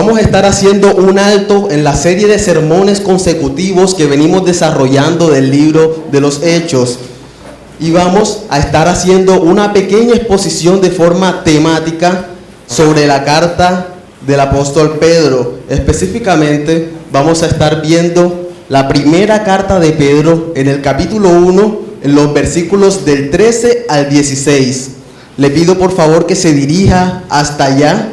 Vamos a estar haciendo un alto en la serie de sermones consecutivos que venimos desarrollando del libro de los Hechos. Y vamos a estar haciendo una pequeña exposición de forma temática sobre la carta del apóstol Pedro. Específicamente vamos a estar viendo la primera carta de Pedro en el capítulo 1, en los versículos del 13 al 16. Le pido por favor que se dirija hasta allá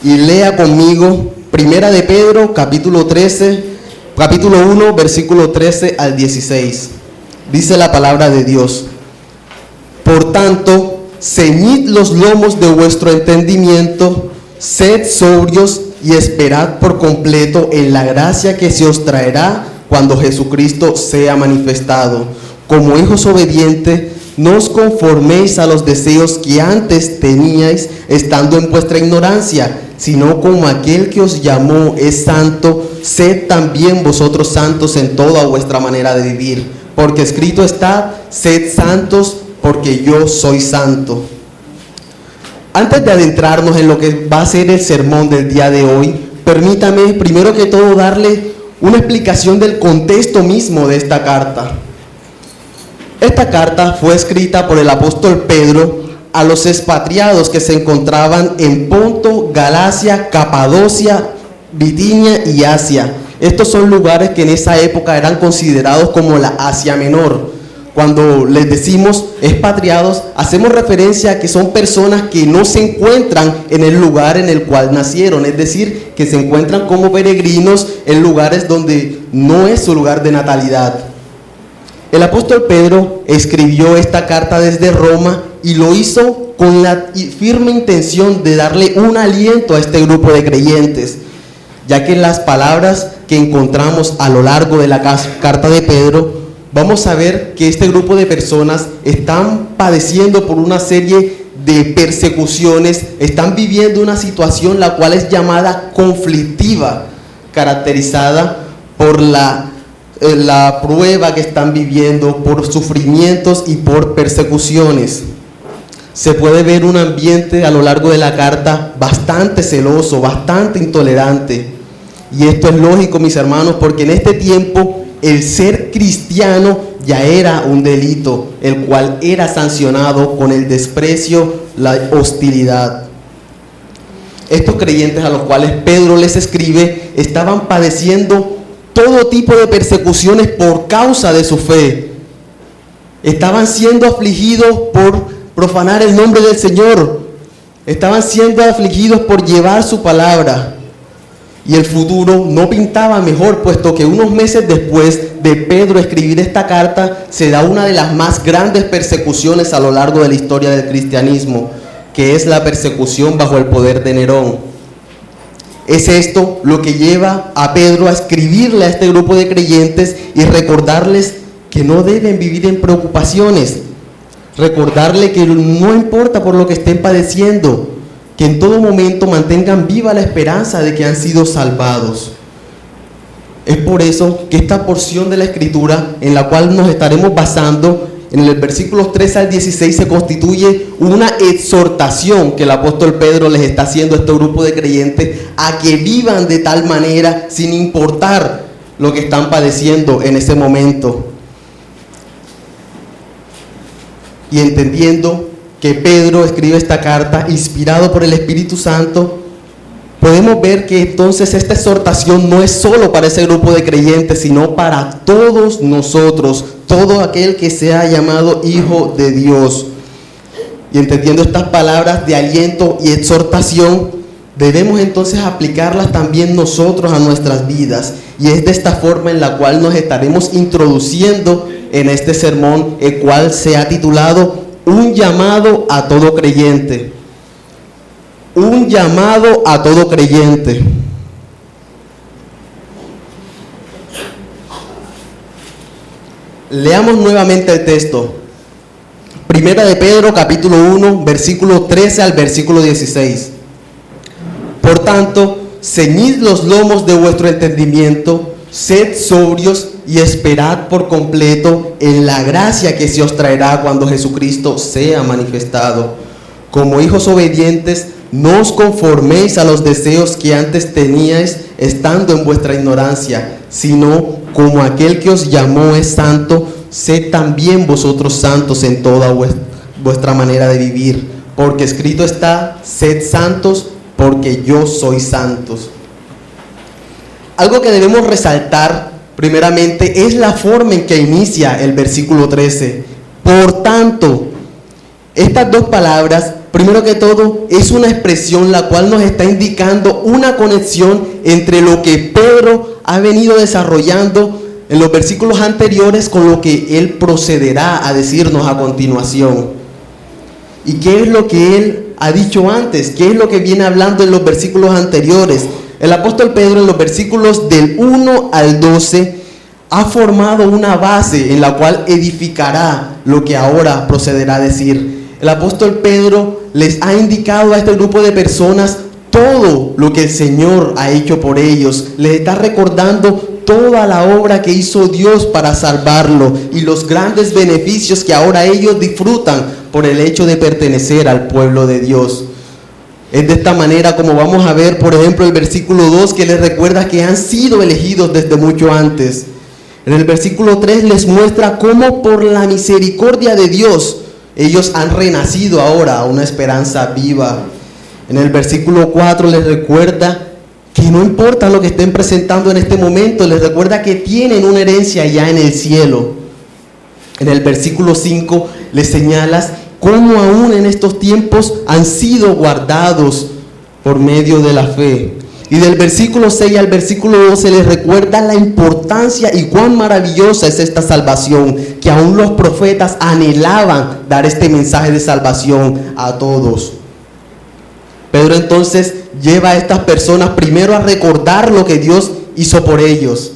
y lea conmigo Primera de Pedro, capítulo 1, versículo 13 al 16. Dice la palabra de Dios: Por tanto, ceñid los lomos de vuestro entendimiento, sed sobrios y esperad por completo en la gracia que se os traerá cuando Jesucristo sea manifestado. Como hijos obedientes, no os conforméis a los deseos que antes teníais estando en vuestra ignorancia, sino como aquel que os llamó es santo, sed también vosotros santos en toda vuestra manera de vivir. Porque escrito está: sed santos, porque yo soy santo. Antes de adentrarnos en lo que va a ser el sermón del día de hoy, permítame primero que todo darle una explicación del contexto mismo de esta carta. Esta carta fue escrita por el apóstol Pedro a los expatriados que se encontraban en Ponto, Galacia, Capadocia, Bitinia y Asia. Estos son lugares que en esa época eran considerados como la Asia Menor. Cuando les decimos expatriados, hacemos referencia a que son personas que no se encuentran en el lugar en el cual nacieron, es decir, que se encuentran como peregrinos en lugares donde no es su lugar de natalidad. El apóstol Pedro escribió esta carta desde Roma y lo hizo con la firme intención de darle un aliento a este grupo de creyentes, ya que en las palabras que encontramos a lo largo de la carta de Pedro, vamos a ver que este grupo de personas están padeciendo por una serie de persecuciones, están viviendo una situación la cual es llamada conflictiva, caracterizada por la prueba que están viviendo, por sufrimientos y por persecuciones. Se puede ver un ambiente a lo largo de la carta bastante celoso, bastante intolerante. Y esto es lógico, mis hermanos, porque en este tiempo el ser cristiano ya era un delito, el cual era sancionado con el desprecio, la hostilidad. Estos creyentes a los cuales Pedro les escribe estaban padeciendo todo tipo de persecuciones por causa de su fe. Estaban siendo afligidos por profanar el nombre del Señor. Estaban siendo afligidos por llevar su palabra. Y el futuro no pintaba mejor, puesto que unos meses después de Pedro escribir esta carta, se da una de las más grandes persecuciones a lo largo de la historia del cristianismo, que es la persecución bajo el poder de Nerón. Es esto lo que lleva a Pedro a escribirle a este grupo de creyentes y recordarles que no deben vivir en preocupaciones. Recordarle que no importa por lo que estén padeciendo, que en todo momento mantengan viva la esperanza de que han sido salvados. Es por eso que esta porción de la Escritura, en la cual nos estaremos basando, en el versículos 13 al 16, se constituye una exhortación que el apóstol Pedro les está haciendo a este grupo de creyentes a que vivan de tal manera sin importar lo que están padeciendo en ese momento. Y entendiendo que Pedro escribe esta carta inspirado por el Espíritu Santo, podemos ver que entonces esta exhortación no es solo para ese grupo de creyentes, sino para todos nosotros, todo aquel que sea llamado hijo de Dios. Y entendiendo estas palabras de aliento y exhortación, debemos entonces aplicarlas también nosotros a nuestras vidas. Y es de esta forma en la cual nos estaremos introduciendo en este sermón, el cual se ha titulado Un llamado a todo creyente. Un llamado a todo creyente. Leamos nuevamente el texto. Primera de Pedro, capítulo 1, versículo 13 al versículo 16. Por tanto, ceñid los lomos de vuestro entendimiento, sed sobrios y esperad por completo en la gracia que se os traerá cuando Jesucristo sea manifestado. Como hijos obedientes, no os conforméis a los deseos que antes teníais estando en vuestra ignorancia, sino como aquel que os llamó es santo, sed también vosotros santos en toda vuestra manera de vivir, porque escrito está, sed santos, porque yo soy santos. Algo que debemos resaltar primeramente es la forma en que inicia el versículo 13. Por tanto, estas dos palabras, primero que todo, es una expresión la cual nos está indicando una conexión entre lo que Pedro ha venido desarrollando en los versículos anteriores con lo que él procederá a decirnos a continuación. ¿Y qué es lo que él ha dicho antes? ¿Qué es lo que viene hablando en los versículos anteriores? El apóstol Pedro en los versículos del 1 al 12 ha formado una base en la cual edificará lo que ahora procederá a decir. El apóstol Pedro les ha indicado a este grupo de personas todo lo que el Señor ha hecho por ellos. Les está recordando toda la obra que hizo Dios para salvarlo y los grandes beneficios que ahora ellos disfrutan por el hecho de pertenecer al pueblo de Dios. Es de esta manera como vamos a ver, por ejemplo, el versículo 2 que les recuerda que han sido elegidos desde mucho antes. En el versículo 3 les muestra cómo por la misericordia de Dios ellos han renacido ahora a una esperanza viva. En el versículo 4 les recuerda que no importa lo que estén presentando en este momento, les recuerda que tienen una herencia ya en el cielo. En el versículo 5 les señalas cómo aún en estos tiempos han sido guardados por medio de la fe. Y del versículo 6 al versículo 12 les recuerda la importancia y cuán maravillosa es esta salvación, que aún los profetas anhelaban dar este mensaje de salvación a todos. Pedro entonces lleva a estas personas primero a recordar lo que Dios hizo por ellos.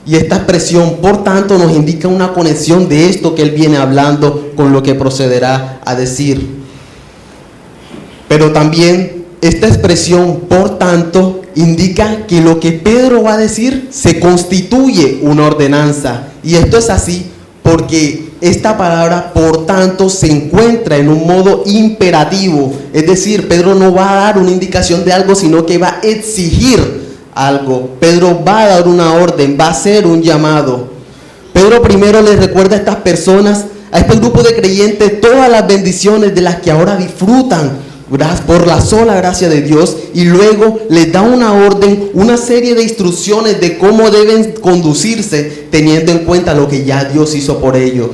Y esta expresión, por tanto, nos indica una conexión de esto que él viene hablando con lo que procederá a decir. Pero también esta expresión, por tanto, indica que lo que Pedro va a decir se constituye una ordenanza. Y esto es así porque esta palabra, por tanto, se encuentra en un modo imperativo. Es decir, Pedro no va a dar una indicación de algo, sino que va a exigir algo. Pedro va a dar una orden, va a hacer un llamado. Pedro primero les recuerda a estas personas, a este grupo de creyentes, todas las bendiciones de las que ahora disfrutan por la sola gracia de Dios, y luego les da una orden, una serie de instrucciones de cómo deben conducirse teniendo en cuenta lo que ya Dios hizo por ellos.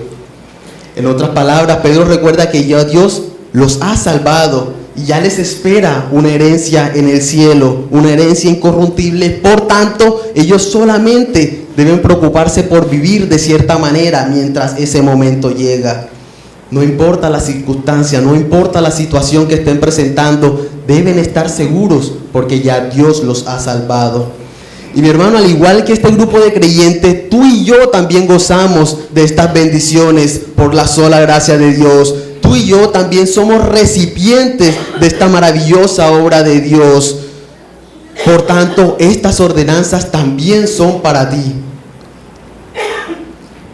En otras palabras, Pedro recuerda que ya Dios los ha salvado y ya les espera una herencia en el cielo, una herencia incorruptible. Por tanto, ellos solamente deben preocuparse por vivir de cierta manera mientras ese momento llega. No importa la circunstancia, no importa la situación que estén presentando, deben estar seguros porque ya Dios los ha salvado. Y mi hermano, al igual que este grupo de creyentes, tú y yo también gozamos de estas bendiciones por la sola gracia de Dios. Tú y yo también somos recipientes de esta maravillosa obra de Dios. Por tanto, estas ordenanzas también son para ti.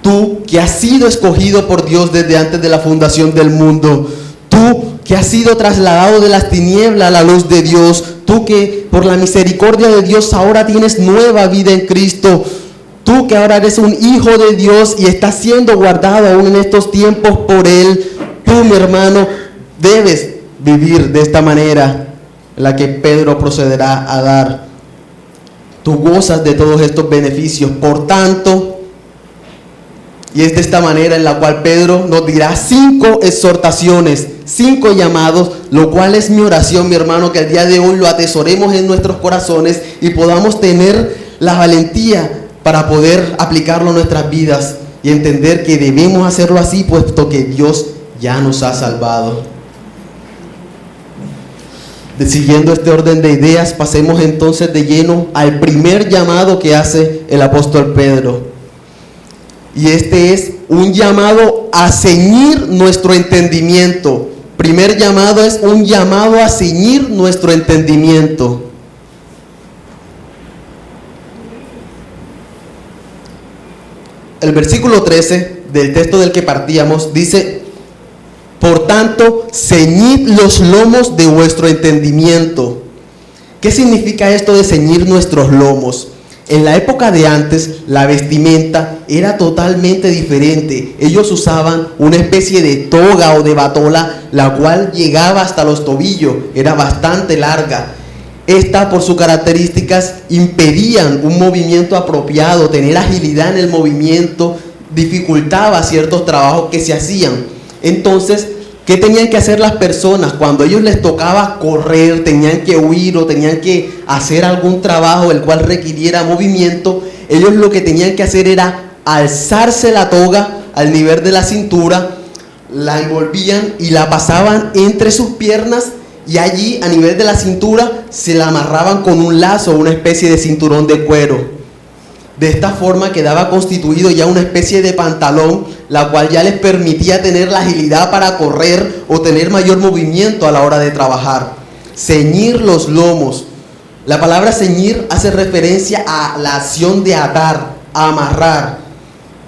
Tú que has sido escogido por Dios desde antes de la fundación del mundo. Tú que has sido trasladado de las tinieblas a la luz de Dios. Tú que por la misericordia de Dios ahora tienes nueva vida en Cristo. Tú que ahora eres un hijo de Dios y estás siendo guardado aún en estos tiempos por Él. Tú, mi hermano, debes vivir de esta manera en la que Pedro procederá a dar. Tú gozas de todos estos beneficios. Por tanto, y es de esta manera en la cual Pedro nos dirá 5 exhortaciones, 5 llamados, lo cual es mi oración, mi hermano, que el día de hoy lo atesoremos en nuestros corazones y podamos tener la valentía para poder aplicarlo a nuestras vidas y entender que debemos hacerlo así, puesto que Dios ya nos ha salvado. Siguiendo este orden de ideas, pasemos entonces de lleno al primer llamado que hace el apóstol Pedro. Y este es un llamado a ceñir nuestro entendimiento. Primer llamado es un llamado a ceñir nuestro entendimiento. El versículo 13 del texto del que partíamos dice: Por tanto, ceñid los lomos de vuestro entendimiento. ¿Qué significa esto de ceñir nuestros lomos? En la época de antes, la vestimenta era totalmente diferente. Ellos usaban una especie de toga o de batola, la cual llegaba hasta los tobillos, era bastante larga. Esta, por sus características, impedían un movimiento apropiado, tener agilidad en el movimiento, dificultaba ciertos trabajos que se hacían. Entonces, ¿qué tenían que hacer las personas? Cuando a ellos les tocaba correr, tenían que huir o tenían que hacer algún trabajo el cual requiriera movimiento, ellos lo que tenían que hacer era alzarse la toga al nivel de la cintura, la envolvían y la pasaban entre sus piernas, y allí a nivel de la cintura se la amarraban con un lazo, una especie de cinturón de cuero. De esta forma quedaba constituido ya una especie de pantalón, la cual ya les permitía tener la agilidad para correr o tener mayor movimiento a la hora de trabajar. Ceñir los lomos. La palabra ceñir hace referencia a la acción de atar, amarrar.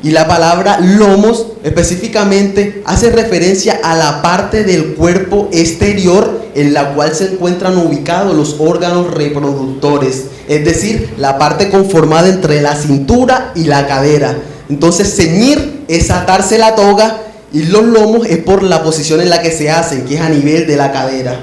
Y la palabra lomos específicamente hace referencia a la parte del cuerpo exterior en la cual se encuentran ubicados los órganos reproductores, es decir, la parte conformada entre la cintura y la cadera. Entonces, ceñir es atarse la toga y los lomos es por la posición en la que se hacen, que es a nivel de la cadera.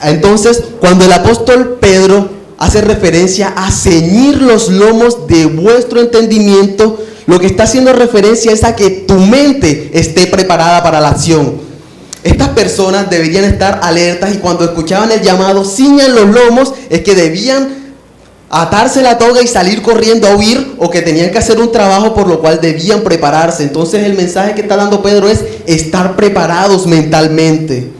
Entonces, cuando el apóstol Pedro hace referencia a ceñir los lomos de vuestro entendimiento, lo que está haciendo referencia es a que tu mente esté preparada para la acción. Estas personas deberían estar alertas y cuando escuchaban el llamado ciñan los lomos, es que debían atarse la toga y salir corriendo a huir, o que tenían que hacer un trabajo por lo cual debían prepararse. Entonces el mensaje que está dando Pedro es estar preparados mentalmente.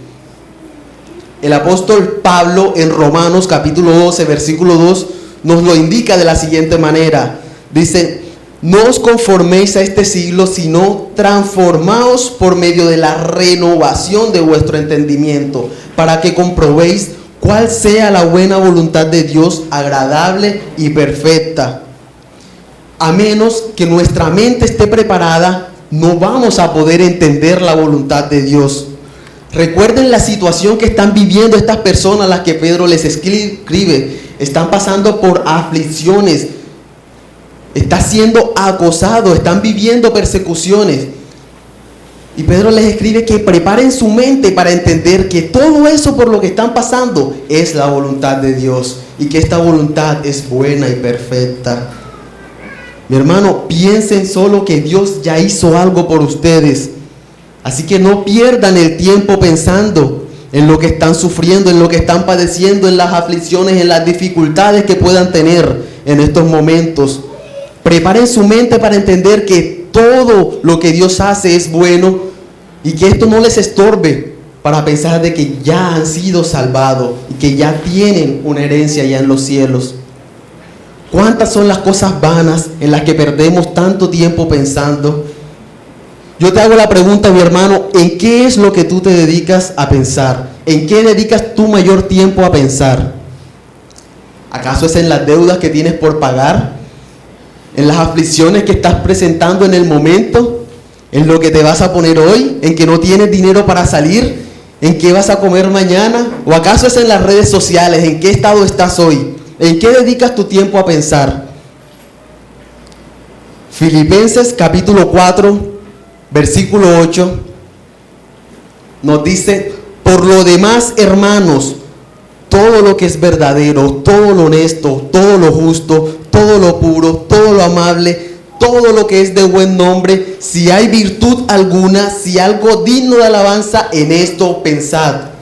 El apóstol Pablo en Romanos capítulo 12 versículo 2 nos lo indica de la siguiente manera. Dice: no os conforméis a este siglo, sino transformaos por medio de la renovación de vuestro entendimiento, para que comprobéis cuál sea la buena voluntad de Dios, agradable y perfecta. A menos que nuestra mente esté preparada, no vamos a poder entender la voluntad de Dios. Recuerden la situación que están viviendo estas personas a las que Pedro les escribe. Están pasando por aflicciones, está siendo acosado, están viviendo persecuciones. Y Pedro les escribe que preparen su mente para entender que todo eso por lo que están pasando es la voluntad de Dios y que esta voluntad es buena y perfecta. Mi hermano, piensen solo que Dios ya hizo algo por ustedes. Así que no pierdan el tiempo pensando en lo que están sufriendo, en lo que están padeciendo, en las aflicciones, en las dificultades que puedan tener en estos momentos. Preparen su mente para entender que todo lo que Dios hace es bueno y que esto no les estorbe para pensar de que ya han sido salvados y que ya tienen una herencia ya en los cielos. ¿Cuántas son las cosas vanas en las que perdemos tanto tiempo pensando? Yo te hago la pregunta, mi hermano, ¿en qué es lo que tú te dedicas a pensar? ¿En qué dedicas tu mayor tiempo a pensar? ¿Acaso es en las deudas que tienes por pagar? ¿En las aflicciones que estás presentando en el momento? ¿En lo que te vas a poner hoy? ¿En que no tienes dinero para salir? ¿En qué vas a comer mañana? ¿O acaso es en las redes sociales? ¿En qué estado estás hoy? ¿En qué dedicas tu tiempo a pensar? Filipenses capítulo 4, versículo 8, nos dice: por lo demás, hermanos, todo lo que es verdadero, todo lo honesto, todo lo justo, todo lo puro, todo lo amable, todo lo que es de buen nombre, si hay virtud alguna, si algo digno de alabanza, en esto pensad.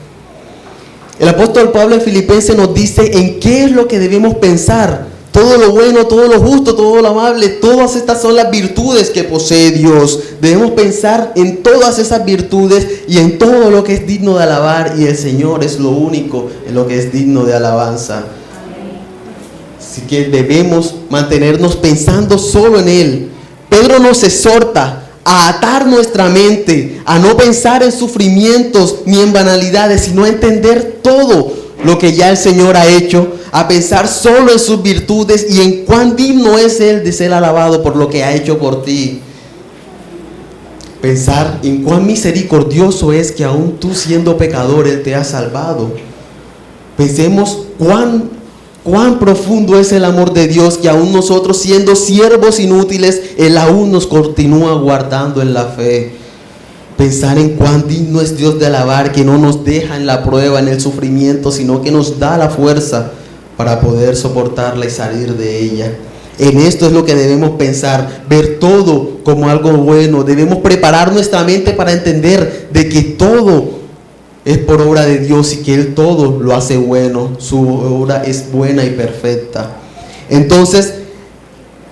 El apóstol Pablo en Filipenses nos dice en qué es lo que debemos pensar. Todo lo bueno, todo lo justo, todo lo amable, todas estas son las virtudes que posee Dios. Debemos pensar en todas esas virtudes y en todo lo que es digno de alabar, y el Señor es lo único en lo que es digno de alabanza. Así que debemos mantenernos pensando solo en Él. Pedro nos exhorta a atar nuestra mente, a no pensar en sufrimientos ni en banalidades, sino a entender todo lo que ya el Señor ha hecho, a pensar solo en sus virtudes y en cuán digno es Él de ser alabado por lo que ha hecho por ti. Pensar en cuán misericordioso es que aún tú siendo pecador, Él te ha salvado. Pensemos cuán profundo es el amor de Dios, que aún nosotros siendo siervos inútiles, Él aún nos continúa guardando en la fe. Pensar en cuán digno es Dios de alabar, que no nos deja en la prueba, en el sufrimiento, sino que nos da la fuerza para poder soportarla y salir de ella. En esto es lo que debemos pensar, ver todo como algo bueno. Debemos preparar nuestra mente para entender de que todo es por obra de Dios y que Él todo lo hace bueno. Su obra es buena y perfecta. Entonces,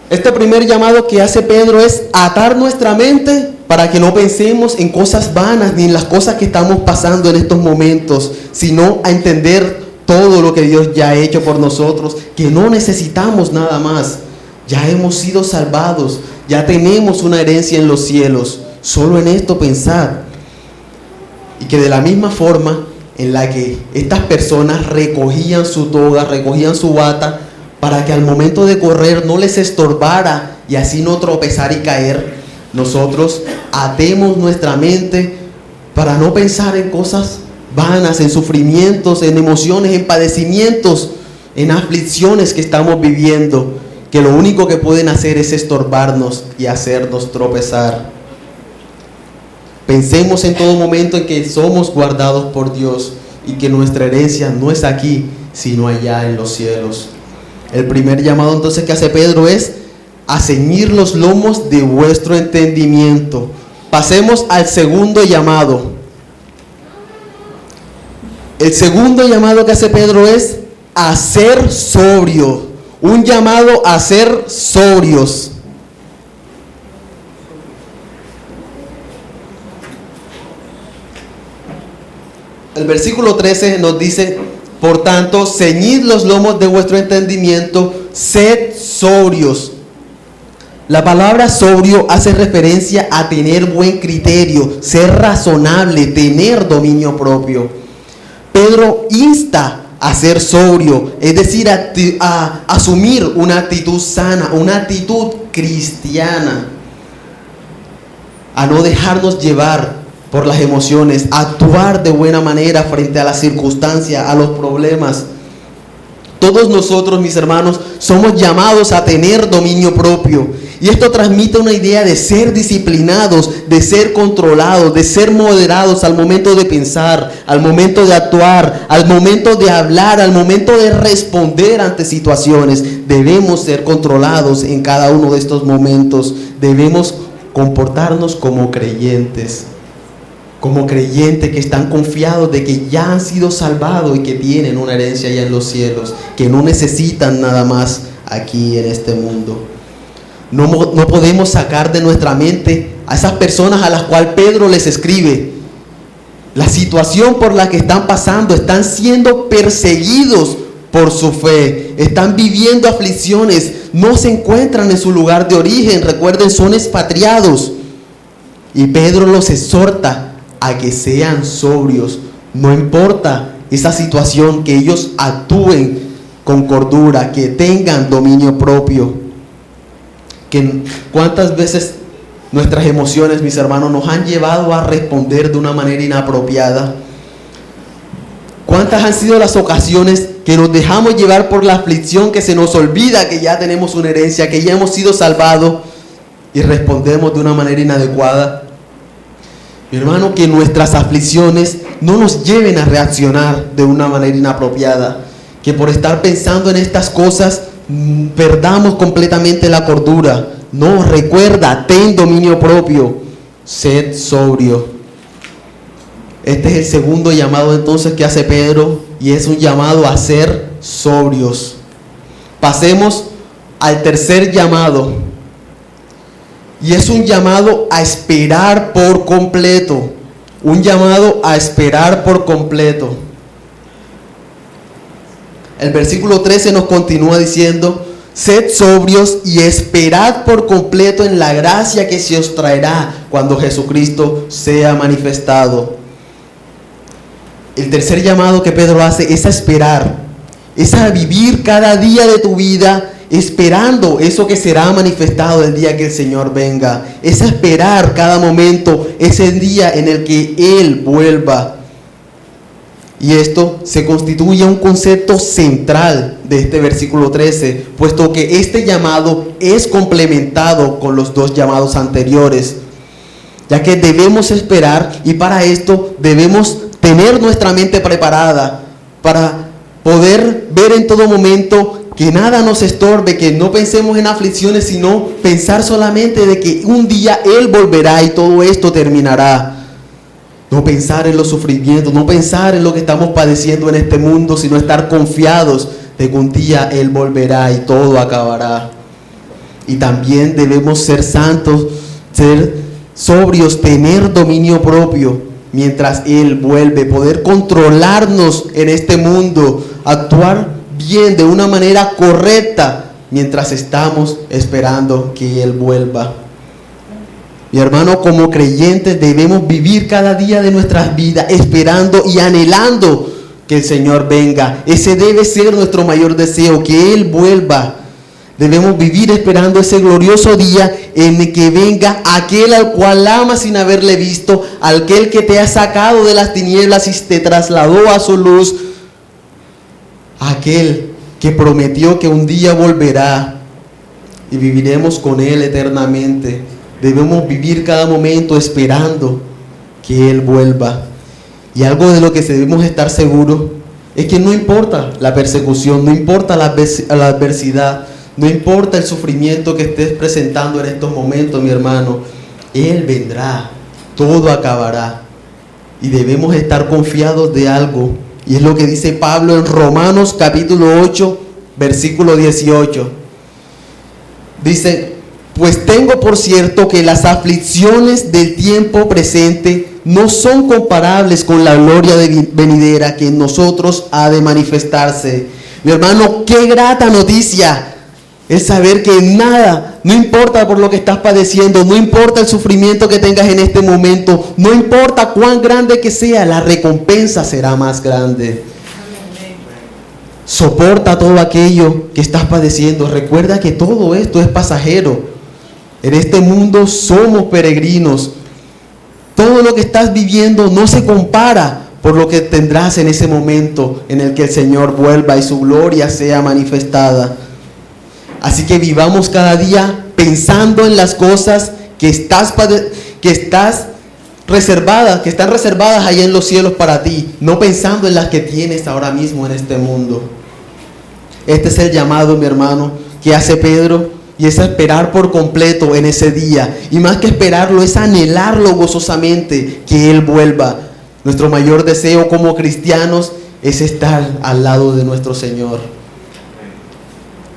este primer llamado que hace Pedro es atar nuestra mente para que no pensemos en cosas vanas ni en las cosas que estamos pasando en estos momentos, sino a entender todo lo que Dios ya ha hecho por nosotros, que no necesitamos nada más. Ya hemos sido salvados, ya tenemos una herencia en los cielos. Solo en esto pensad. Y que de la misma forma en la que estas personas recogían su toga, recogían su bata, para que al momento de correr no les estorbara y así no tropezar y caer, nosotros atemos nuestra mente para no pensar en cosas vanas, en sufrimientos, en emociones, en padecimientos, en aflicciones que estamos viviendo, que lo único que pueden hacer es estorbarnos y hacernos tropezar. Pensemos en todo momento en que somos guardados por Dios y que nuestra herencia no es aquí, sino allá en los cielos. El primer llamado entonces que hace Pedro es a ceñir los lomos de vuestro entendimiento. Pasemos al segundo llamado. El segundo llamado que hace Pedro es a ser sobrio. Un llamado a ser sobrios. El versículo 13 nos dice: por tanto, ceñid los lomos de vuestro entendimiento, sed sobrios. La palabra sobrio hace referencia a tener buen criterio, ser razonable, tener dominio propio. Pedro insta a ser sobrio, es decir, a asumir una actitud sana, una actitud cristiana, a no dejarnos llevar por las emociones, a actuar de buena manera frente a las circunstancias, a los problemas. Todos nosotros, mis hermanos, somos llamados a tener dominio propio. Y esto transmite una idea de ser disciplinados, de ser controlados, de ser moderados al momento de pensar, al momento de actuar, al momento de hablar, al momento de responder ante situaciones. Debemos ser controlados en cada uno de estos momentos. Debemos comportarnos como creyentes que están confiados de que ya han sido salvados y que tienen una herencia allá en los cielos, que no necesitan nada más aquí en este mundo. No podemos sacar de nuestra mente a esas personas a las cuales Pedro les escribe. La situación por la que están pasando, están siendo perseguidos por su fe, están viviendo aflicciones, no se encuentran en su lugar de origen, recuerden, son expatriados. Y Pedro los exhorta a que sean sobrios, no importa esa situación, que ellos actúen con cordura, que tengan dominio propio. Que cuántas veces nuestras emociones, mis hermanos, nos han llevado a responder de una manera inapropiada. Cuántas han sido las ocasiones que nos dejamos llevar por la aflicción, que se nos olvida que ya tenemos una herencia, que ya hemos sido salvados, y respondemos de una manera inadecuada. Mi hermano, que nuestras aflicciones no nos lleven a reaccionar de una manera inapropiada, que por estar pensando en estas cosas perdamos completamente la cordura. No, recuerda, ten dominio propio, sed sobrio. Este es el segundo llamado entonces que hace Pedro, y es un llamado a ser sobrios. Pasemos al tercer llamado. Y es un llamado a esperar por completo. Un llamado a esperar por completo. El versículo 13 nos continúa diciendo: sed sobrios y esperad por completo en la gracia que se os traerá cuando Jesucristo sea manifestado. El tercer llamado que Pedro hace es a esperar, es a vivir cada día de tu vida esperando eso que será manifestado el día que el Señor venga. Es esperar cada momento ese día en el que Él vuelva. Y esto se constituye un concepto central de este versículo 13, puesto que este llamado es complementado con los dos llamados anteriores, ya que debemos esperar, y para esto debemos tener nuestra mente preparada para poder ver en todo momento que nada nos estorbe, que no pensemos en aflicciones, sino pensar solamente de que un día Él volverá y todo esto terminará. No pensar en los sufrimientos, no pensar en lo que estamos padeciendo en este mundo, sino estar confiados de que un día Él volverá y todo acabará. Y también debemos ser santos, ser sobrios, tener dominio propio mientras Él vuelve, poder controlarnos en este mundo, actuar bien, de una manera correcta, mientras estamos esperando que Él vuelva. Mi hermano, como creyentes debemos vivir cada día de nuestras vidas esperando y anhelando que el Señor venga. Ese debe ser nuestro mayor deseo, que Él vuelva. Debemos vivir esperando ese glorioso día en el que venga aquel al cual amas sin haberle visto, aquel que te ha sacado de las tinieblas y te trasladó a su luz, aquel que prometió que un día volverá y viviremos con Él eternamente. Debemos vivir cada momento esperando que Él vuelva. Y algo de lo que debemos estar seguros es que no importa la persecución, no importa la adversidad, no importa el sufrimiento que estés presentando en estos momentos, mi hermano, Él vendrá, todo acabará. Y debemos estar confiados de algo. Y es lo que dice Pablo en Romanos capítulo 8, versículo 18. Dice: pues tengo por cierto que las aflicciones del tiempo presente no son comparables con la gloria venidera que en nosotros ha de manifestarse. Mi hermano, qué grata noticia es saber que nada, no importa por lo que estás padeciendo, no importa el sufrimiento que tengas en este momento, no importa cuán grande que sea, la recompensa será más grande. Soporta todo aquello que estás padeciendo. Recuerda que todo esto es pasajero. En este mundo somos peregrinos. Todo lo que estás viviendo no se compara por lo que tendrás en ese momento en el que el Señor vuelva y su gloria sea manifestada. Así que vivamos cada día pensando en las cosas que están reservadas allá en los cielos para ti, no pensando en las que tienes ahora mismo en este mundo. Este es el llamado, mi hermano, que hace Pedro. Y es esperar por completo en ese día. Y más que esperarlo, es anhelarlo gozosamente, que Él vuelva. Nuestro mayor deseo como cristianos es estar al lado de nuestro Señor.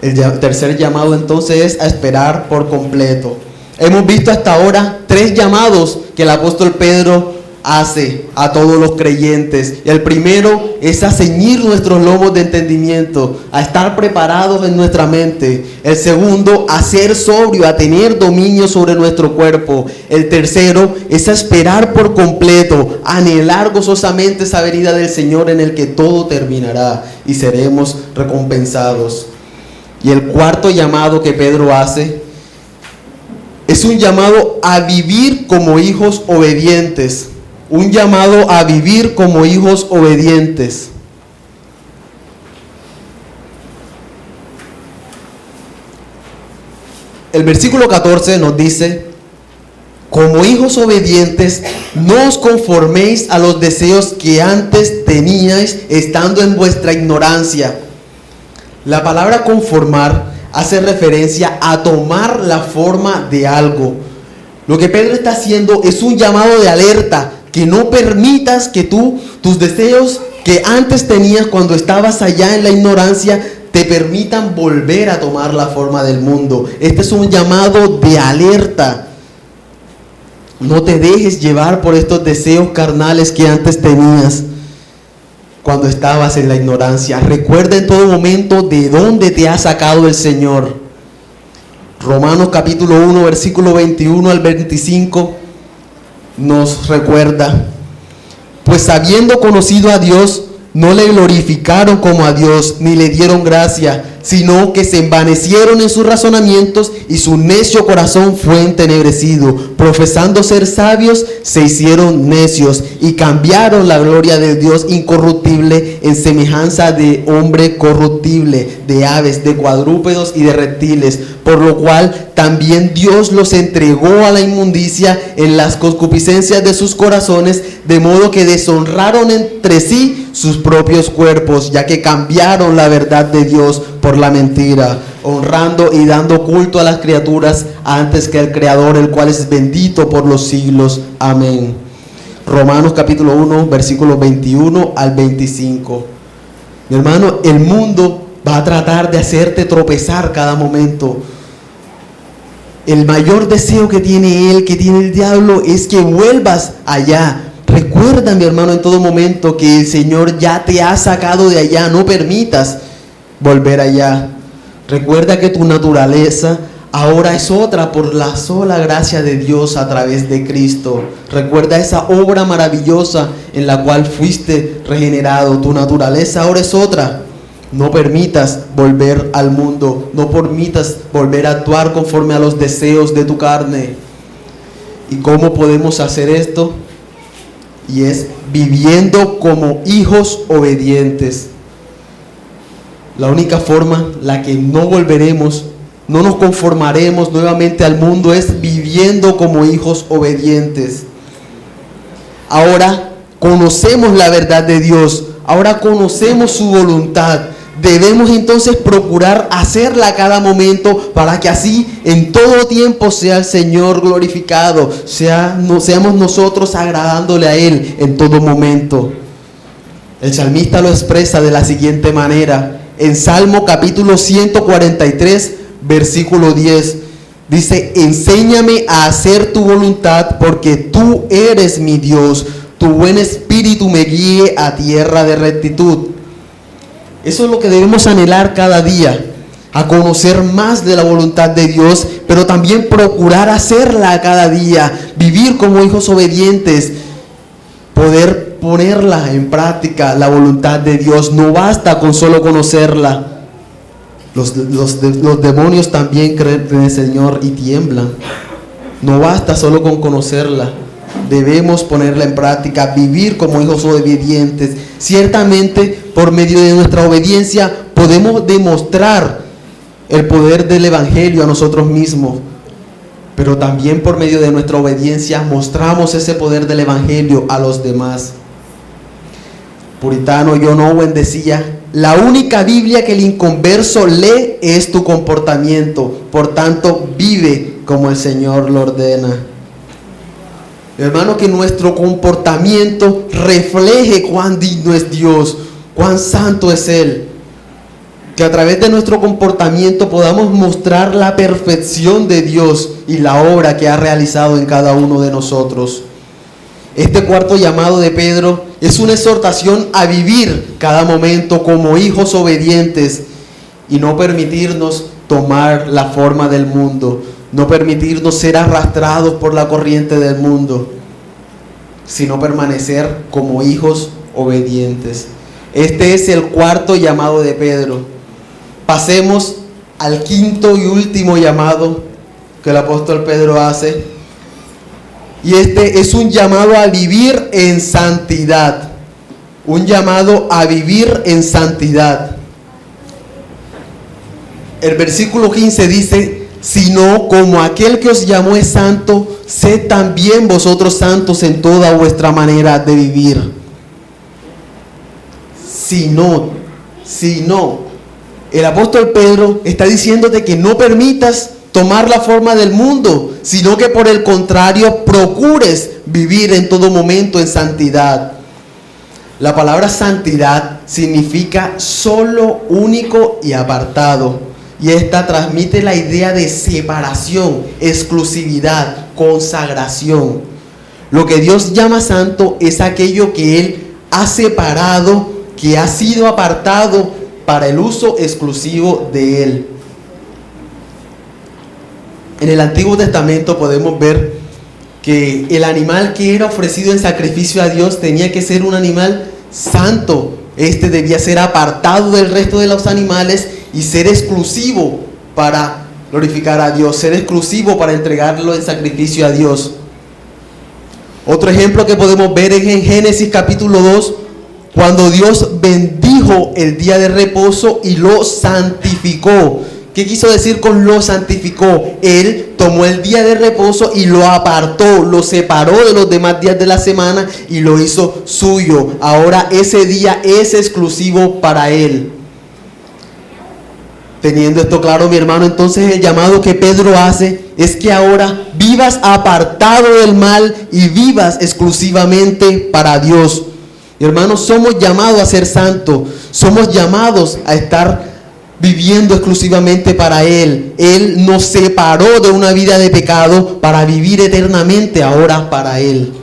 El tercer llamado entonces es a esperar por completo. Hemos visto hasta ahora 3 llamados que el apóstol Pedro hace a todos los creyentes. El primero es a ceñir nuestros lomos de entendimiento, a estar preparados en nuestra mente. El segundo, a ser sobrio, a tener dominio sobre nuestro cuerpo. El tercero es a esperar por completo, a anhelar gozosamente esa venida del Señor en el que todo terminará y seremos recompensados. Y el cuarto llamado que Pedro hace es un llamado a vivir como hijos obedientes. Un llamado a vivir como hijos obedientes. El versículo 14 nos dice: como hijos obedientes, no os conforméis a los deseos que antes teníais estando en vuestra ignorancia. La palabra conformar hace referencia a tomar la forma de algo. Lo que Pedro está haciendo es un llamado de alerta, que no permitas que tus deseos que antes tenías cuando estabas allá en la ignorancia, te permitan volver a tomar la forma del mundo. Este es un llamado de alerta. No te dejes llevar por estos deseos carnales que antes tenías cuando estabas en la ignorancia. Recuerda en todo momento de dónde te ha sacado el Señor. Romanos capítulo 1, versículo 21 al 25 nos recuerda: pues habiendo conocido a Dios, no le glorificaron como a Dios, ni le dieron gracia, sino que se envanecieron en sus razonamientos y su necio corazón fue entenebrecido. Profesando ser sabios, se hicieron necios y cambiaron la gloria de Dios incorruptible en semejanza de hombre corruptible, de aves, de cuadrúpedos y de reptiles, por lo cual también Dios los entregó a la inmundicia en las concupiscencias de sus corazones, de modo que deshonraron entre sí sus propios cuerpos, ya que cambiaron la verdad de Dios por la mentira, honrando y dando culto a las criaturas antes que al Creador, el cual es bendito por los siglos. Amén. Romanos capítulo 1, versículos 21 al 25. Mi hermano, el mundo va a tratar de hacerte tropezar cada momento. El mayor deseo que tiene él, que tiene el diablo, es que vuelvas allá. Recuerda, mi hermano, en todo momento que el Señor ya te ha sacado de allá. No permitas volver allá. Recuerda que tu naturaleza ahora es otra por la sola gracia de Dios a través de Cristo. Recuerda esa obra maravillosa en la cual fuiste regenerado. Tu naturaleza ahora es otra. No permitas volver al mundo. No permitas volver a actuar conforme a los deseos de tu carne. ¿Y cómo podemos hacer esto? Y es viviendo como hijos obedientes. La única forma, la que no volveremos, no nos conformaremos nuevamente al mundo, es viviendo como hijos obedientes. Ahora conocemos la verdad de Dios, ahora conocemos su voluntad. Debemos entonces procurar hacerla a cada momento para que así en todo tiempo sea el Señor glorificado, seamos nosotros agradándole a Él en todo momento. El salmista lo expresa de la siguiente manera, en Salmo capítulo 143, versículo 10, dice: enséñame a hacer tu voluntad, porque tú eres mi Dios, tu buen espíritu me guíe a tierra de rectitud. Eso es lo que debemos anhelar cada día, a conocer más de la voluntad de Dios, pero también procurar hacerla cada día, vivir como hijos obedientes, poder ponerla en práctica, la voluntad de Dios. No basta con solo conocerla. Los demonios también creen en el Señor y tiemblan. No basta solo con conocerla. Debemos ponerla en práctica, vivir como hijos obedientes. Ciertamente, por medio de nuestra obediencia, podemos demostrar el poder del Evangelio a nosotros mismos. Pero también por medio de nuestra obediencia mostramos ese poder del Evangelio a los demás. Puritano John Owen decía: la única Biblia que el inconverso lee es tu comportamiento. Por tanto, vive como el Señor lo ordena. Hermano, que nuestro comportamiento refleje cuán digno es Dios, cuán santo es Él. Que a través de nuestro comportamiento podamos mostrar la perfección de Dios y la obra que ha realizado en cada uno de nosotros. Este cuarto llamado de Pedro es una exhortación a vivir cada momento como hijos obedientes y no permitirnos tomar la forma del mundo, no permitirnos ser arrastrados por la corriente del mundo, sino permanecer como hijos obedientes. Este es el cuarto llamado de Pedro. Pasemos al quinto y último llamado que el apóstol Pedro hace. Y este es un llamado a vivir en santidad. Un llamado a vivir en santidad. El versículo 15 dice: sino como aquel que os llamó es santo, sed también vosotros santos en toda vuestra manera de vivir. Si no, el apóstol Pedro está diciéndote que no permitas tomar la forma del mundo, sino que por el contrario procures vivir en todo momento en santidad. La palabra santidad significa solo, único y apartado. Y esta transmite la idea de separación, exclusividad, consagración. Lo que Dios llama santo es aquello que Él ha separado, que ha sido apartado para el uso exclusivo de Él. En el Antiguo Testamento podemos ver que el animal que era ofrecido en sacrificio a Dios tenía que ser un animal santo. Este debía ser apartado del resto de los animales y ser exclusivo para glorificar a Dios, ser exclusivo para entregarlo en sacrificio a Dios. Otro ejemplo que podemos ver es en Génesis capítulo 2, cuando Dios bendijo el día de reposo y lo santificó. ¿Qué quiso decir con lo santificó? Él tomó el día de reposo y lo apartó, lo separó de los demás días de la semana y lo hizo suyo. Ahora ese día es exclusivo para Él. Teniendo esto claro, mi hermano, entonces el llamado que Pedro hace es que ahora vivas apartado del mal y vivas exclusivamente para Dios. Mi hermano, somos llamados a ser santos, somos llamados a estar viviendo exclusivamente para Él. Él nos separó de una vida de pecado para vivir eternamente ahora para Él.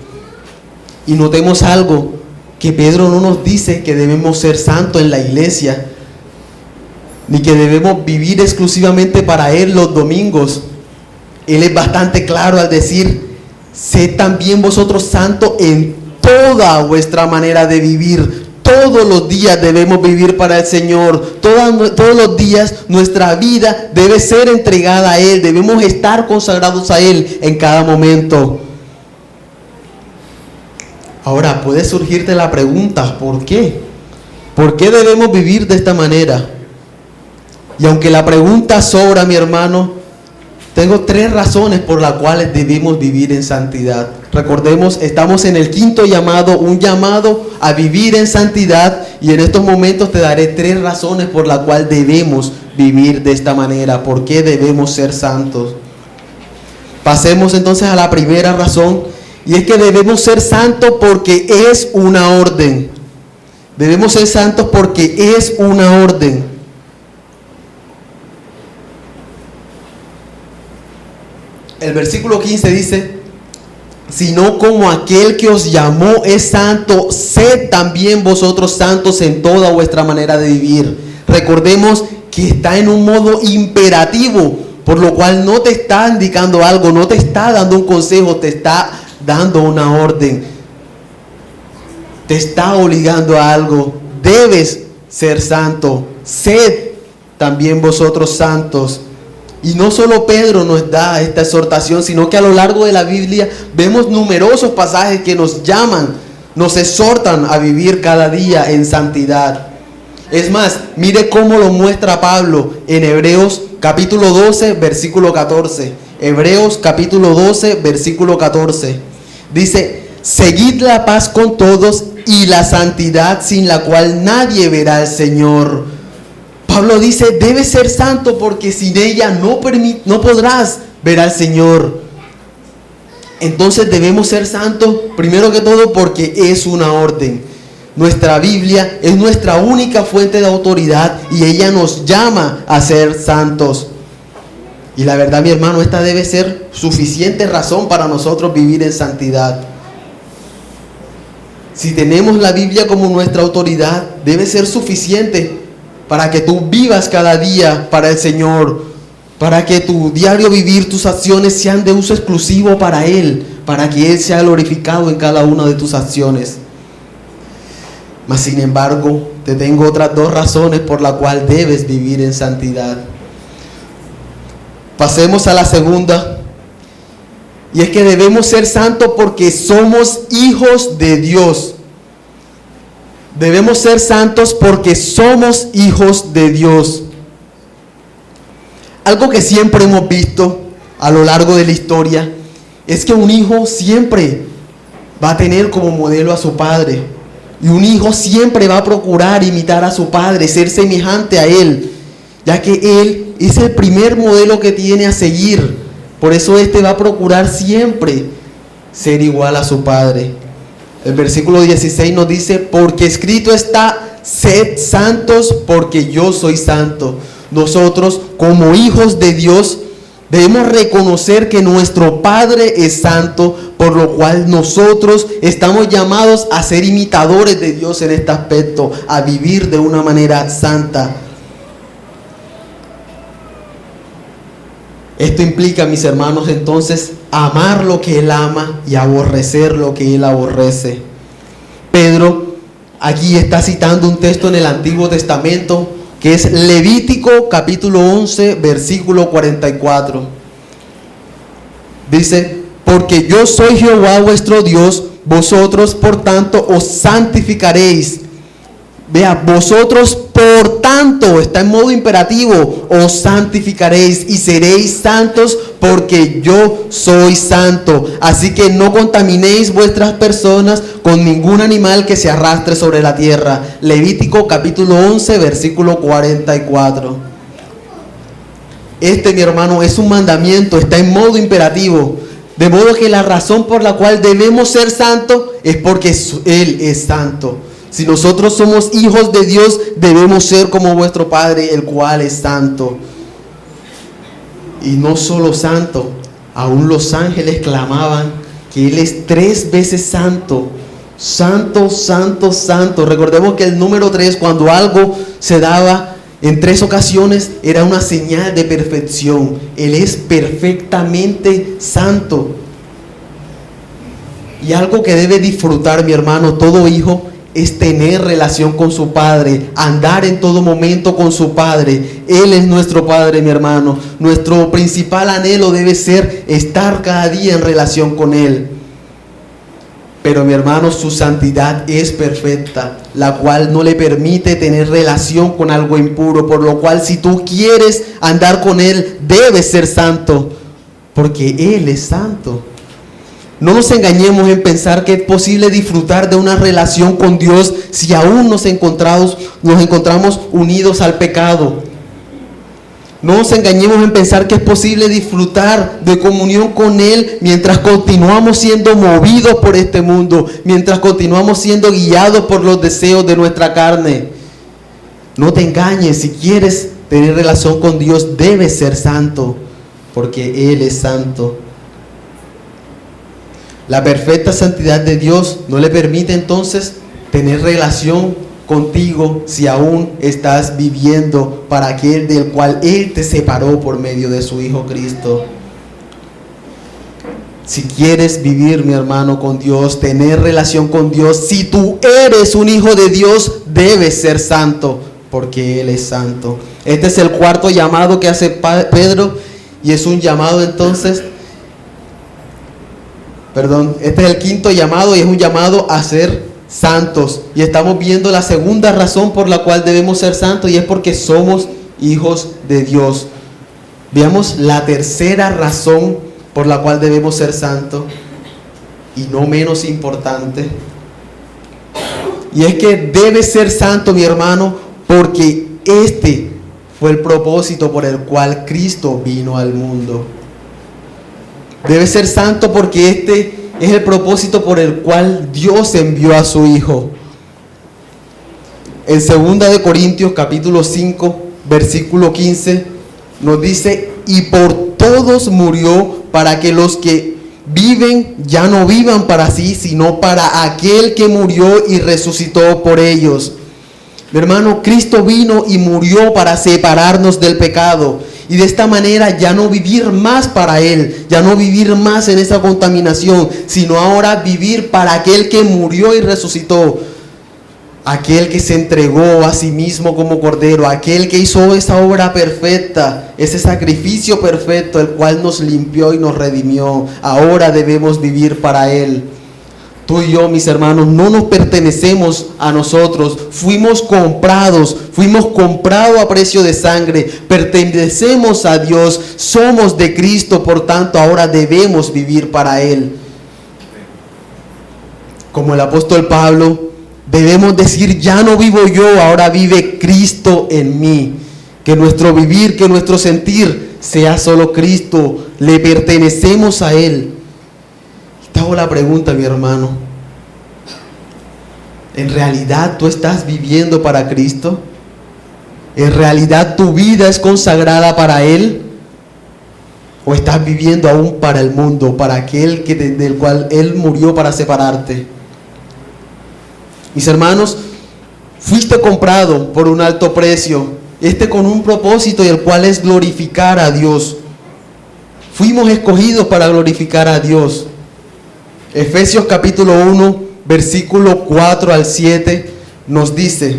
Y notemos algo, que Pedro no nos dice que debemos ser santos en la iglesia, ni que debemos vivir exclusivamente para Él los domingos. Él es bastante claro al decir, sed también vosotros santos en toda vuestra manera de vivir. Todos los días debemos vivir para el Señor. Todos los días nuestra vida debe ser entregada a Él. Debemos estar consagrados a Él en cada momento. Ahora puede surgirte la pregunta, ¿por qué? ¿Por qué debemos vivir de esta manera? Y aunque la pregunta sobra, mi hermano, tengo 3 razones por las cuales debemos vivir en santidad. Recordemos, estamos en el quinto llamado, un llamado a vivir en santidad, y en estos momentos te daré 3 razones por las cuales debemos vivir de esta manera. ¿Por qué debemos ser santos? Pasemos entonces a la primera razón, y es que debemos ser santos porque es una orden. Debemos ser santos porque es una orden. El versículo 15 dice, sino como aquel que os llamó es santo, sed también vosotros santos en toda vuestra manera de vivir. Recordemos que está en un modo imperativo, por lo cual no te está indicando algo, no te está dando un consejo, te está dando una orden. Te está obligando a algo. Debes ser santo, sed también vosotros santos. Y no solo Pedro nos da esta exhortación, sino que a lo largo de la Biblia vemos numerosos pasajes que nos llaman, nos exhortan a vivir cada día en santidad. Es más, mire cómo lo muestra Pablo en Hebreos capítulo 12, versículo 14. Hebreos capítulo 12, versículo 14. Dice, seguid la paz con todos y la santidad sin la cual nadie verá al Señor. Pablo dice, debes ser santo porque sin ella no podrás ver al Señor. Entonces debemos ser santos, primero que todo porque es una orden. Nuestra Biblia es nuestra única fuente de autoridad y ella nos llama a ser santos. Y la verdad, mi hermano, esta debe ser suficiente razón para nosotros vivir en santidad. Si tenemos la Biblia como nuestra autoridad, debe ser suficiente para que tú vivas cada día para el Señor, para que tu diario vivir, tus acciones sean de uso exclusivo para Él, para que Él sea glorificado en cada una de tus acciones. Mas sin embargo, te tengo otras 2 razones por las cuales debes vivir en santidad. Pasemos a la segunda, y es que debemos ser santos porque somos hijos de Dios. Debemos ser santos porque somos hijos de Dios. Algo que siempre hemos visto a lo largo de la historia es que un hijo siempre va a tener como modelo a su padre. Y un hijo siempre va a procurar imitar a su padre, ser semejante a él, ya que él es el primer modelo que tiene a seguir. Por eso este va a procurar siempre ser igual a su padre. El versículo 16 nos dice, porque escrito está, sed santos porque yo soy santo. Nosotros, como hijos de Dios, debemos reconocer que nuestro Padre es santo, por lo cual nosotros estamos llamados a ser imitadores de Dios en este aspecto, a vivir de una manera santa. Esto implica, mis hermanos, entonces, amar lo que Él ama y aborrecer lo que Él aborrece. Pedro aquí está citando un texto en el Antiguo Testamento que es Levítico capítulo 11, versículo 44. Dice: porque yo soy Jehová vuestro Dios, vosotros por tanto os santificaréis. Vea, vosotros por tanto, está en modo imperativo, os santificaréis y seréis santos porque yo soy santo. Así que no contaminéis vuestras personas con ningún animal que se arrastre sobre la tierra. Levítico capítulo 11, versículo 44. Este, mi hermano, es un mandamiento, está en modo imperativo. De modo que la razón por la cual debemos ser santos es porque Él es santo. Si nosotros somos hijos de Dios, debemos ser como vuestro Padre, el cual es santo. Y no solo santo, aún los ángeles clamaban que Él es 3 veces santo. Santo, santo, santo. Recordemos que el número 3, cuando algo se daba en 3 ocasiones, era una señal de perfección. Él es perfectamente santo. Y algo que debe disfrutar, mi hermano, todo hijo, es tener relación con su Padre, andar en todo momento con su Padre. Él es nuestro Padre, mi hermano. Nuestro principal anhelo debe ser estar cada día en relación con Él. Pero, mi hermano, su santidad es perfecta, la cual no le permite tener relación con algo impuro, por lo cual si tú quieres andar con Él, debes ser santo, porque Él es santo. No nos engañemos en pensar que es posible disfrutar de una relación con Dios si aún nos encontramos unidos al pecado. No nos engañemos en pensar que es posible disfrutar de comunión con Él mientras continuamos siendo movidos por este mundo, mientras continuamos siendo guiados por los deseos de nuestra carne. No te engañes, si quieres tener relación con Dios, debes ser santo, porque Él es santo. La perfecta santidad de Dios no le permite entonces tener relación contigo si aún estás viviendo para aquel del cual Él te separó por medio de su Hijo Cristo. Si quieres vivir, mi hermano, con Dios, tener relación con Dios, si tú eres un hijo de Dios, debes ser santo, porque Él es santo. Este es el 4.º llamado que hace Pedro, y es un llamado entonces... este es el 5.º llamado y es un llamado a ser santos. Y estamos viendo la segunda razón por la cual debemos ser santos, y es porque somos hijos de Dios. Veamos la tercera razón por la cual debemos ser santos, y no menos importante. Y es que debes ser santo, mi hermano, porque este fue el propósito por el cual Cristo vino al mundo. Debe ser santo porque este es el propósito por el cual Dios envió a su Hijo. En 2 de Corintios capítulo 5, versículo 15, nos dice: y por todos murió, para que los que viven ya no vivan para sí, sino para aquel que murió y resucitó por ellos. Mi hermano, Cristo vino y murió para separarnos del pecado. Y de esta manera ya no vivir más para Él, ya no vivir más en esa contaminación, sino ahora vivir para aquel que murió y resucitó. Aquel que se entregó a sí mismo como cordero, aquel que hizo esa obra perfecta, ese sacrificio perfecto, el cual nos limpió y nos redimió. Ahora debemos vivir para Él. Tú y yo, mis hermanos, no nos pertenecemos a nosotros. Fuimos comprados a precio de sangre. Pertenecemos a Dios, somos de Cristo, por tanto ahora debemos vivir para Él. Como el apóstol Pablo, debemos decir: ya no vivo yo, ahora vive Cristo en mí. Que nuestro vivir, que nuestro sentir sea solo Cristo. Le pertenecemos a Él. Te hago la pregunta, mi hermano: ¿en realidad tú estás viviendo para Cristo? ¿En realidad tu vida es consagrada para Él? ¿O estás viviendo aún para el mundo, para aquel del cual Él murió para separarte? Mis hermanos, fuiste comprado por un alto precio, con un propósito, y el cual es glorificar a Dios. Fuimos escogidos para glorificar a Dios. Efesios capítulo 1, versículo 4 al 7 nos dice: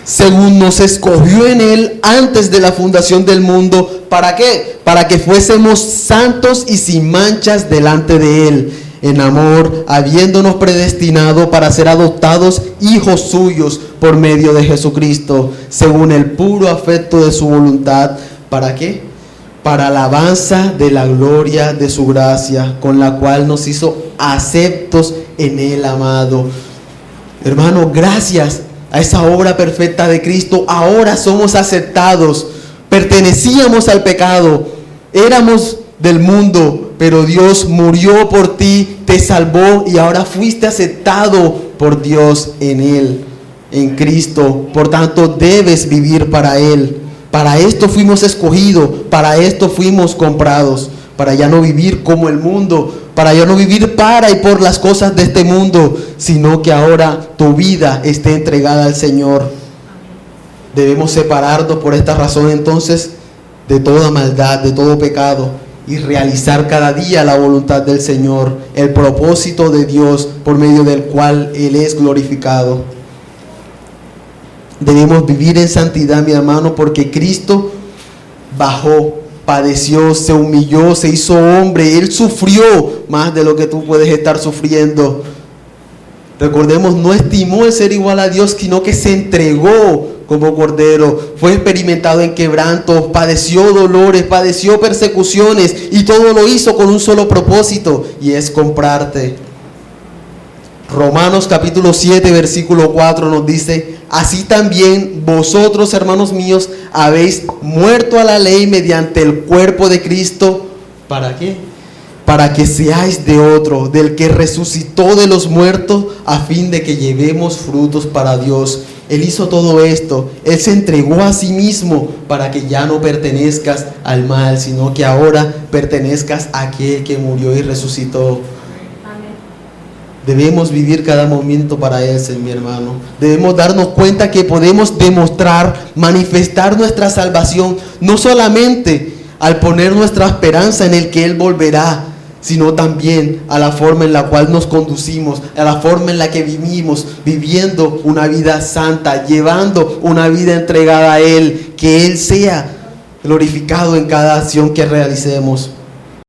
según nos escogió en Él antes de la fundación del mundo. ¿Para qué? Para que fuésemos santos y sin manchas delante de Él, en amor, habiéndonos predestinado para ser adoptados hijos suyos por medio de Jesucristo, según el puro afecto de su voluntad. ¿Para qué? Para alabanza de la gloria de su gracia, con la cual nos hizo aceptos en el amado. Hermano, gracias a esa obra perfecta de Cristo, ahora somos aceptados. Pertenecíamos al pecado, éramos del mundo, pero Dios murió por ti, te salvó y ahora fuiste aceptado por Dios en Él, en Cristo. Por tanto, debes vivir para Él. Para esto fuimos escogidos, para esto fuimos comprados, para ya no vivir como el mundo, para ya no vivir para y por las cosas de este mundo, sino que ahora tu vida esté entregada al Señor. Debemos separarnos por esta razón entonces de toda maldad, de todo pecado, y realizar cada día la voluntad del Señor, el propósito de Dios por medio del cual Él es glorificado. Debemos vivir en santidad, mi hermano, porque Cristo bajó, padeció, se humilló, se hizo hombre. Él sufrió más de lo que tú puedes estar sufriendo. Recordemos, no estimó el ser igual a Dios, sino que se entregó como cordero. Fue experimentado en quebrantos, padeció dolores, padeció persecuciones, y todo lo hizo con un solo propósito, y es comprarte. Romanos capítulo 7 versículo 4 nos dice: así también vosotros, hermanos míos, habéis muerto a la ley mediante el cuerpo de Cristo. ¿Para qué? Para que seáis de otro, del que resucitó de los muertos, a fin de que llevemos frutos para Dios. Él hizo todo esto, Él se entregó a sí mismo para que ya no pertenezcas al mal, sino que ahora pertenezcas a aquel que murió y resucitó. Debemos vivir cada momento para Él, mi hermano. Debemos darnos cuenta que podemos demostrar, manifestar nuestra salvación, no solamente al poner nuestra esperanza en el que Él volverá, sino también a la forma en la cual nos conducimos, a la forma en la que vivimos, viviendo una vida santa, llevando una vida entregada a Él, que Él sea glorificado en cada acción que realicemos.